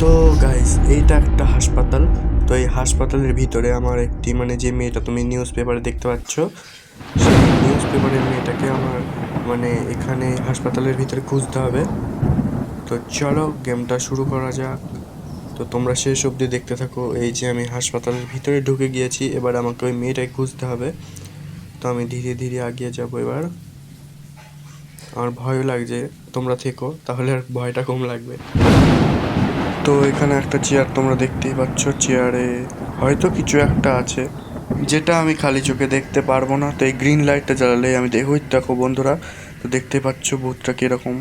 তো গাইস, এইটা একটা হাসপাতাল। তো এই হাসপাতালের ভিতরে আমার একটি যে মেয়েটা তুমি নিউজ পেপারে দেখতে পাচ্ছ, সেই নিউজ পেপারের মেয়েটাকে আমার এখানে হাসপাতালের ভিতরে খুঁজতে হবে। তো চলো গেমটা শুরু করা যাক। তো তোমরা শেষ অবধি দেখতে থাকো। এই যে আমি হাসপাতালের ভিতরে ঢুকে গিয়েছি, এবার আমাকে ওই মেয়েটাকে খুঁজতে হবে। তো আমি ধীরে ধীরে এগিয়ে যাব। এবার আমার ভয়ও লাগছে, তোমরা থেকো তাহলে আর ভয়টা কম লাগবে। তো এখানে একটা চেয়ার তোমরা দেখতেই পাচ্ছ, চেয়ারে হয়তো কিছু একটা আছে যেটা আমি খালি চোখে দেখতে পারবো না। তো এই গ্রিন লাইটটা জ্বালালে আমি দেখো বন্ধুরা। তো দেখতে পাচ্ছ ভূতটা কিরকম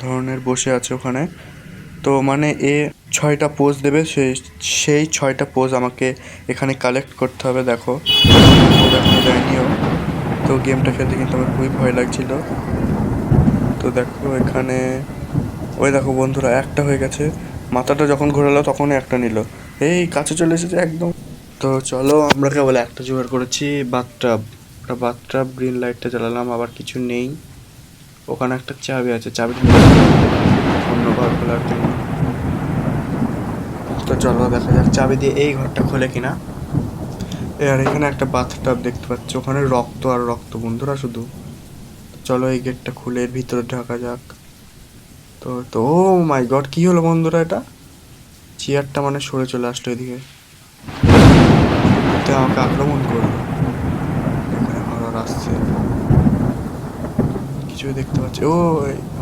ধরনের বসে আছে ওখানে। তো এ 6টা পোজ দেবে, সেই 6টা পোজ আমাকে এখানে কালেক্ট করতে হবে। দেখো পোজ এখনো দেয়নিও। তো গেমটা খেলতে কিন্তু আমার খুবই ভয় লাগছিল। তো দেখো এখানে ওই দেখো বন্ধুরা, একটা হয়ে গেছে। মাথাটা যখন ঘোরালো তখন একটা নিল। এই কাছে চলে এসেছে একদম। তো চলো, আমরা কেবল একটা জোগাড় করেছি, বাথটাব। বাথটাব গ্রিন লাইটটা জ্বালালাম, আবার কিছু নেই। ওখানে একটা চাবি আছে, চাবিটা অন্য ঘর খোলার জন্য। তো চলো দেখা যাক চাবি দিয়ে এই ঘরটা খোলে কিনা। আর এখানে একটা বাথটাব দেখতে পাচ্ছি, ওখানে রক্ত আর রক্ত বন্ধুরা শুধু। চলো এই গেটটা খুলে এর ভিতরে ঢাকা যাক। তো তো ও মাই গড, কি হলো বন্ধুরা? এটা চেয়ারটা সরে চলে আসলো এদিকে, আমাকে আক্রমণ করলো। এখানে হরর আসছে, কিছুই দেখতে পাচ্ছি। ও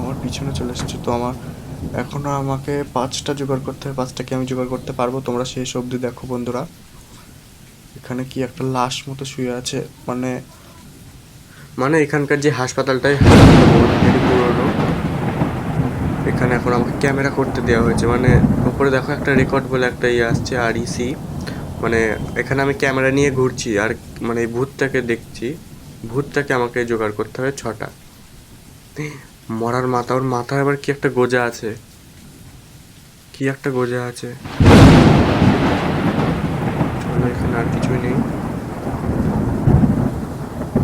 আমার পিছনে চলে এসেছে। তো এখনো আমাকে 5টা জোগাড় করতে হবে। 5টাকে আমি জোগাড় করতে পারবো। তোমরা শেষ অবধি দেখো বন্ধুরা। এখানে কি একটা লাশ মতো শুয়ে আছে, এখানকার যে হাসপাতালটাই পুরনো। এখানে এখন আমাকে ক্যামেরা করতে দেওয়া হয়েছে, উপরে দেখো একটা রেকর্ড বলে একটা আসছে, REC। এখানে আমি ক্যামেরা নিয়ে ঘুরছি আর এই ভূতটাকে দেখছি। ভূতটাকে আমাকে জোগাড় করতে হবে 6টা। মরার মাথা, ওর মাথায় আবার কি একটা গোজা আছে, চলো এখানে আর কিছুই নেই।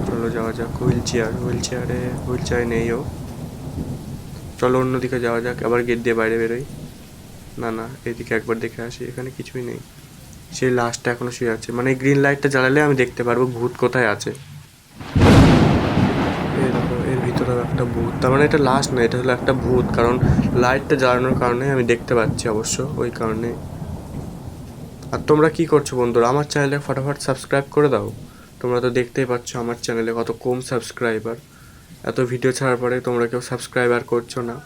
চলো যাওয়া যাক। হুইল চেয়ারে নেই ও। চলো অন্যদিকে যাওয়া যাক, আবার গেট দিয়ে বাইরে বেরোই। না, এদিকে একবার দেখে আসি, এখানে কিছুই নেই। সেই লাশটা এখনো শুয়ে আছে, গ্রিন লাইটটা জ্বালালে আমি দেখতে পারবো ভূত কোথায় আছে। এই দেখো, এর ভিতরেও একটা ভূত। তার এটা লাশ না, এটা হলো একটা ভূত, কারণ লাইটটা জ্বালানোর কারণে আমি দেখতে পাচ্ছি অবশ্য, ওই কারণে। আর তোমরা কি করছো বন্ধুরা? আমার চ্যানেলে ফটাফট সাবস্ক্রাইব করে দাও। তোমরা তো দেখতেই পাচ্ছ আমার চ্যানেলে কত কম সাবস্ক্রাইবার। এত ভিডিও ছাড়ার পরে তোমরা কেউ সাবস্ক্রাইবার করছো না।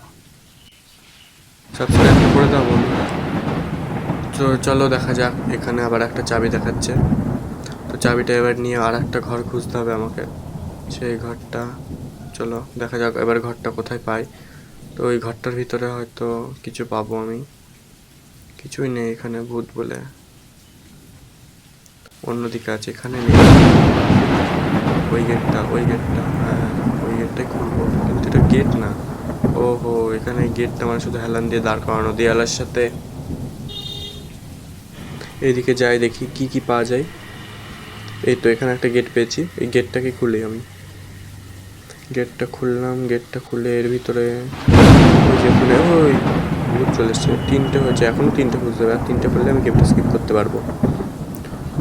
সাবস্ক্রাইব করে দাও বন্ধুরা। তো চলো দেখা যাক। এখানে আবার একটা চাবি দেখাচ্ছে। তো চাবিটা এবার নিয়ে আর একটা ঘর খুঁজতে হবে আমাকে, সেই ঘরটা। চলো দেখা যাক এবার ঘরটা কোথায় পাই। তো ওই ঘরটার ভিতরে হয়তো কিছু পাবো আমি। কিছুই নেই এখানে ভূত বলে। অন্যদিকে আছে, এখানে নেই। ওই গেটটা, হ্যাঁ ওই গেটটাই খুলবো, কিন্তু এটা গেট না। ওহো, এখানে গেটটা শুধু হেলান দিয়ে দাঁড় করানো দেয়ালের সাথে। এইদিকে যাই, দেখি কি কি পাওয়া যায়। এই তো এখানে একটা গেট পেয়েছি, এই গেটটাকে খুলি আমি। গেটটা খুললাম, গেটটা খুলে এর ভিতরে ওই যে ওখানে ওই ভূত চলে এসছে। 3টে হয়েছে, এখনো 3টে খুঁজতে হবে। আর 3টে করলে আমি গেমটা স্কিপ করতে পারবো।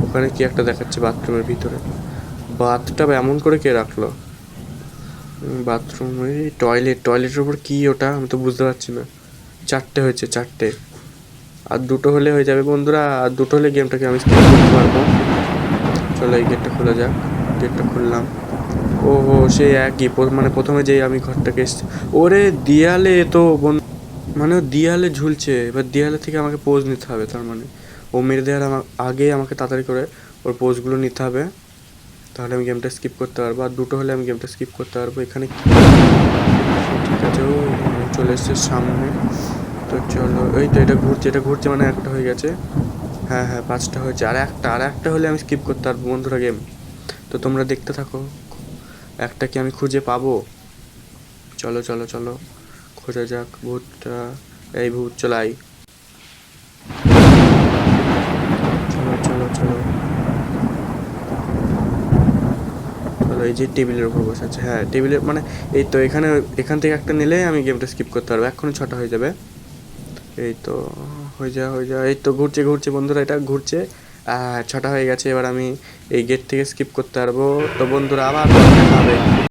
ওখানে কি একটা দেখাচ্ছে বাথরুমের ভিতরে। বাথটা এমন করে কে রাখলো? বাথরুম, ওই টয়লেটের উপর কি ওটা আমি তো বুঝতে পারছি না। 4টে হয়েছে, 4টে। আর 2টো হলে হয়ে যাবে বন্ধুরা, আর 2টো হলে গেমটাকে আমি স্কিপ করতে পারবো। চলো এই গেটটা খোলা যাক। গেটটা খুললাম। ওহো, সেই একই প্রথমে যেই আমি ঘরটাকে এসছি। ওরে দেয়ালে তো ও দেয়ালে ঝুলছে। এবার দেয়ালে থেকে আমাকে পোজ নিতে হবে। তার ও মেরে দেওয়ার আগেই আমাকে তাড়াতাড়ি করে ওর পোজগুলো নিতে হবে, তাহলে আমি গেমটা স্কিপ করতে পারবো। আর 2টো হলে আমি গেমটা স্কিপ করতে পারবো। এখানে ঠিক আছে, ও চলে এসছে সামনে। তো চলো, এই তো এটা ঘুরছে, একটা হয়ে গেছে। হ্যাঁ 5টা হয়েছে। আর একটা হলে আমি স্কিপ করতে পারবো বন্ধুরা গেম। তো তোমরা দেখতে থাকো, একটা কি আমি খুঁজে পাবো। চলো চলো চলো, খোঁজা যাক ভূতটা। এই ভূত চলাই। চলো চলো চলো চলো, এই যে টেবিলের উপর বসে আছে। হ্যাঁ টেবিলের এই তো এখান থেকে একটা নিলে আমি গেমটা স্কিপ করতে পারবো। এখনই 6টা হয়ে যাবে। এই তো হয়ে যা এই তো ঘুরছে ঘুরছে বন্ধুরা, এটা ঘুরছে। 6টা হয়ে গেছে, এবার আমি এই গেট থেকে স্কিপ করতে পারবো। তো বন্ধুরা আবার দেখা হবে।